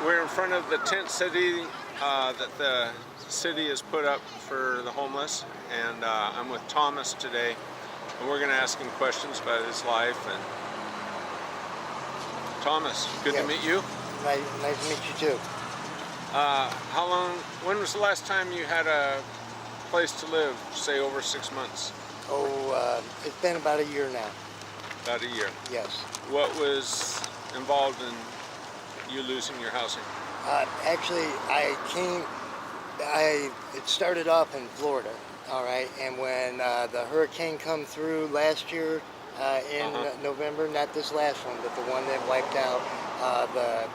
We're in front of the tent city that the city has put up for the homeless, and I'm with Thomas today, and we're going to ask him questions about his life. And Thomas, good to meet you. Nice to meet you too. When was the last time you had a place to live, say over 6 months? It's been about a year now. About a year? Yes. What was involved in you losing your housing? Actually, it started off in Florida, all right, and when the hurricane come through last year in November, not this last one, but the one that wiped out the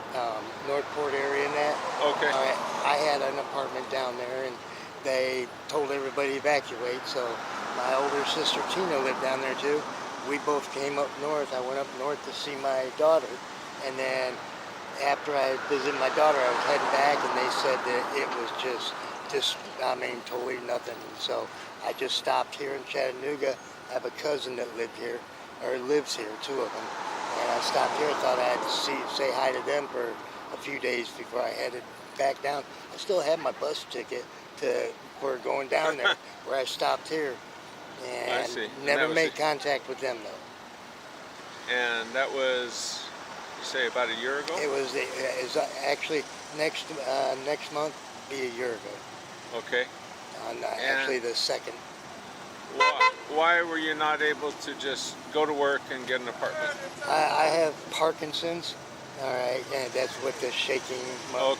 Northport area and that. Okay. All right, I had an apartment down there, and they told everybody to evacuate, so my older sister Tina lived down there too. We both came up north. I went up north to see my daughter, and then after I visited my daughter, I was heading back, and they said that it was just totally nothing. And so I just stopped here in Chattanooga. I have a cousin that lives here, two of them. And I stopped here. I thought I had to say hi to them for a few days before I headed back down. I still have my bus ticket for going down there, where I stopped here. And never made contact with them though. And that was, you say, about a year ago? It was actually next month be a year ago. Okay. On actually the 2nd. Why were you not able to just go to work and get an apartment? I have Parkinson's, all right, and that's what the shaking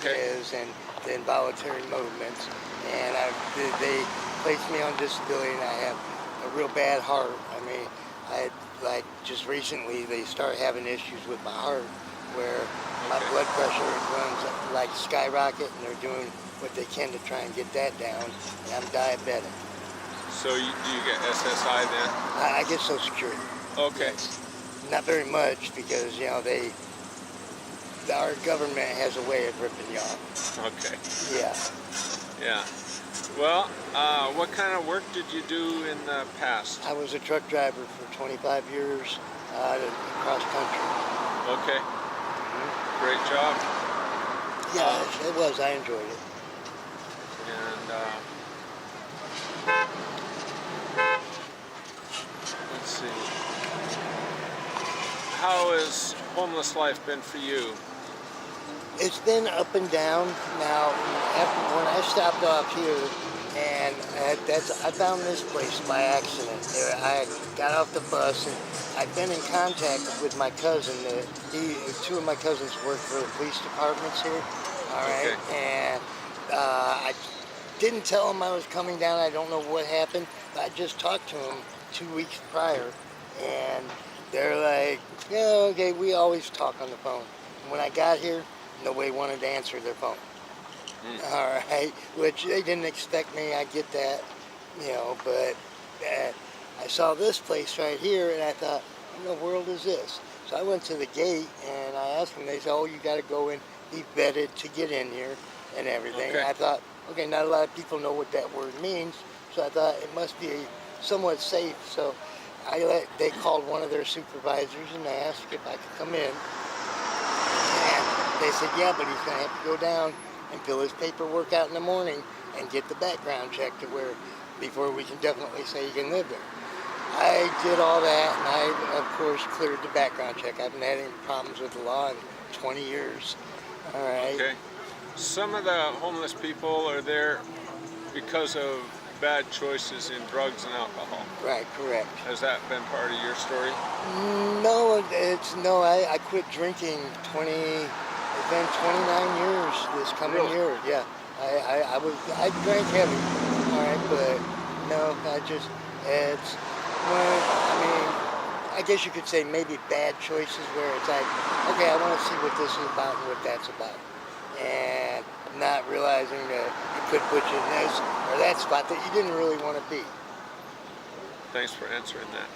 is, and the involuntary movements. And they placed me on disability, and I have a real bad heart. I mean, just recently they started having issues with my heart, where my blood pressure runs like skyrocket, and they're doing what they can to try and get that down. And I'm diabetic. So do you get SSI then? I get Social Security. Okay. Yes. Not very much, because our government has a way of ripping you off. Okay. Yeah. Yeah. Well, what kind of work did you do in the past? I was a truck driver for 25 years across country. Okay. Great job. Yeah, it was. I enjoyed it. And let's see. How has homeless life been for you? It's been up and down. Now, when I stopped off here, and I found this place by accident. I got off the bus, and I've been in contact with my cousin. Two of my cousins work for the police departments here. All right, and I didn't tell them I was coming down. I don't know what happened. I just talked to them 2 weeks prior, and they're like, "Yeah, okay, we always talk on the phone." And when I got here, nobody wanted to answer their phone. All right, which they didn't expect me. I get that, but I saw this place right here, and I thought, what in the world is this? So I went to the gate, and I asked them. They said, "Oh, you got to go in, be vetted to get in here and everything." Okay. I thought, okay, not a lot of people know what that word means, so I thought it must be somewhat safe. So they called one of their supervisors, and they asked if I could come in. And they said, yeah, but he's going to have to go down and fill his paperwork out in the morning and get the background check before we can definitely say he can live there. I did all that, and I, of course, cleared the background check. I haven't had any problems with the law in 20 years. All right. Okay. Some of the homeless people are there because of bad choices in drugs and alcohol. Right, correct. Has that been part of your story? No, I quit drinking it's been 29 years this coming year. Yeah. I drank heavy, all right, but no, I guess you could say maybe bad choices where it's like, okay, I want to see what this is about and what that's about. And not realizing that it could put you in this or that spot that you didn't really want to be. Thanks for answering that.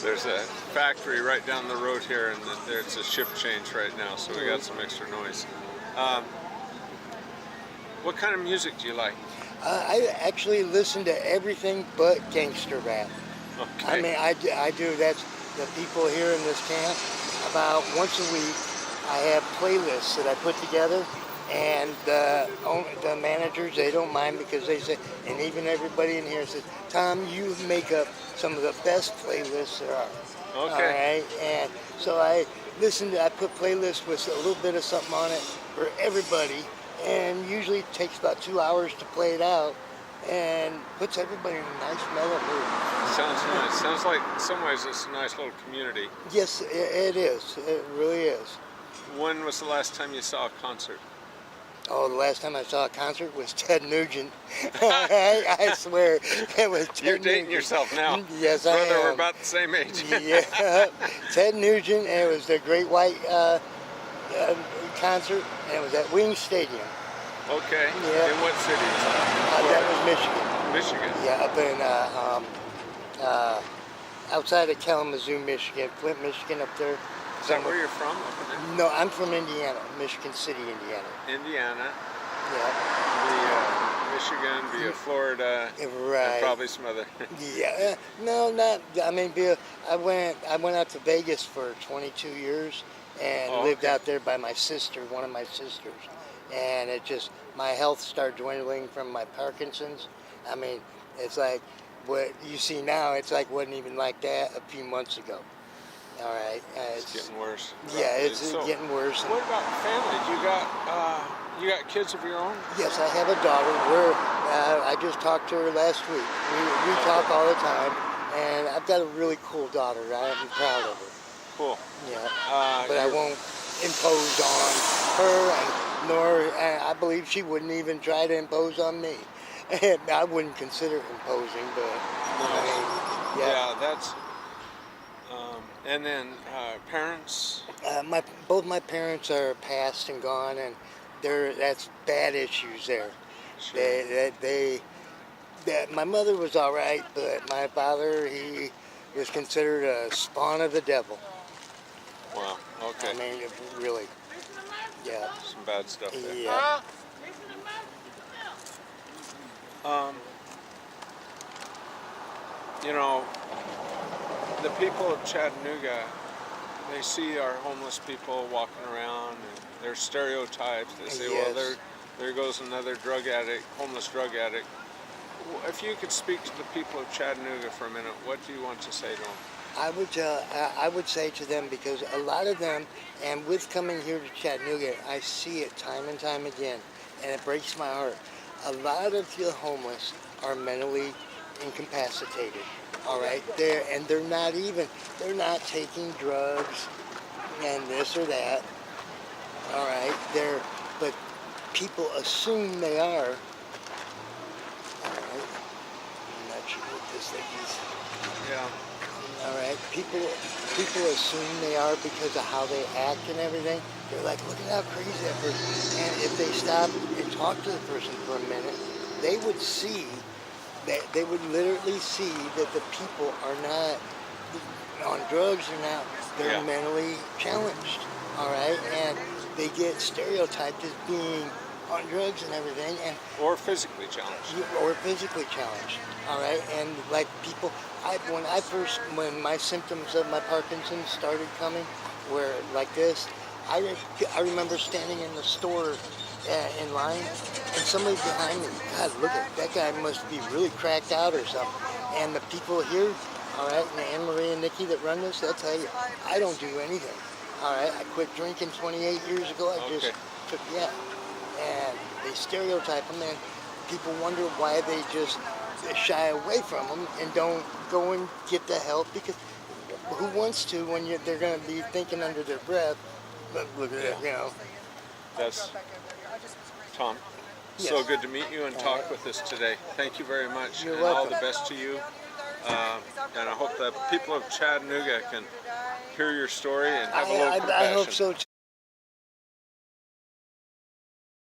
There's a factory right down the road here, and it's a shift change right now, so we got some extra noise. What kind of music do you like? I actually listen to everything but gangster rap. I Okay. mean, I do. That's the people here in this camp. About once a week, I have playlists that I put together, and the managers, they don't mind because they say, and even everybody in here says, Tom, you make up some of the best playlists there are. All Okay. right, and so I put playlists with a little bit of something on it for everybody, and usually it takes about 2 hours to play it out, and puts everybody in a nice mellow mood. Sounds nice. Sounds like in some ways it's a nice little community. Yes, it is. It really is. When was the last time you saw a concert? Oh, the last time I saw a concert was Ted Nugent. I swear, it was Ted You're dating Nugent. yourself now. Yes, I Brother, we're am. about the same age. Yeah, Ted Nugent, and it was the Great White concert, and it was at Wing Stadium. Okay. Yeah. In what city? That was Michigan. Michigan. Yeah, up in outside of Kalamazoo, Michigan, Flint, Michigan, up there. Is that where you're from? Up in No, I'm from Indiana, Michigan City, Indiana. Indiana, Yeah. via Michigan, via Florida, Right. and probably some other. Yeah, no, not. I mean, I went out to Vegas for 22 years and Oh, lived okay. out there by my sister, one of my sisters, and my health started dwindling from my Parkinson's. I mean, it's like what you see now. It's like wasn't even like that a few months ago. All right, It's getting worse. yeah, it's So, getting worse. what about family? You got kids of your own? Yes, I have a daughter. I just talked to her last week. We talk all the time, and I've got a really cool daughter. I am proud of her. Cool. Yeah, but I you're- won't impose on her, and I believe she wouldn't even try to impose on me. I wouldn't consider imposing, but I mean, Yeah, that's. And then parents. Both my parents are passed and gone, and that's bad issues there. Sure. My mother was all right, but my father, he was considered a spawn of the devil. Wow. Okay. I mean, really, yeah, Some bad stuff there. yeah. You know, the people of Chattanooga, they see our homeless people walking around, and there's stereotypes. They say, well, Yes. there goes another drug addict, homeless drug addict. If you could speak to the people of Chattanooga for a minute, what do you want to say to them? I would say to them, because a lot of them, and with coming here to Chattanooga, I see it time and time again, and it breaks my heart. A lot of the homeless are mentally incapacitated. All right, they're not taking drugs and this or that. All right, but people assume they are. All right, I'm not sure what this thing is. Yeah. All right, people assume they are because of how they act and everything. They're like, look at how crazy that person. And if they stop and talk to the person for a minute, they would see that they would literally see that the people are not on drugs or not. They're Yeah. mentally challenged. All right, and they get stereotyped as being on drugs and everything, and Or physically challenged. or physically challenged. All right, and like people, when my symptoms of my Parkinson's started coming, where like this, I remember standing in the store in line, and somebody behind me, God, look at that guy, must be really cracked out or something. And the people here, all right, and Anne Marie and Nikki that run this, they'll tell you, I don't do anything. All right, I quit drinking 28 years ago. I just took and they stereotype them, and people wonder why they just shy away from them and don't go and get the help, because who wants to when they're going to be thinking under their breath, look at it, you know. That's Tom. Yes. So good to meet you and talk with us today. Thank you very much, You're and all welcome. the best to you. And I hope the people of Chattanooga can hear your story and have a little compassion. I hope so too.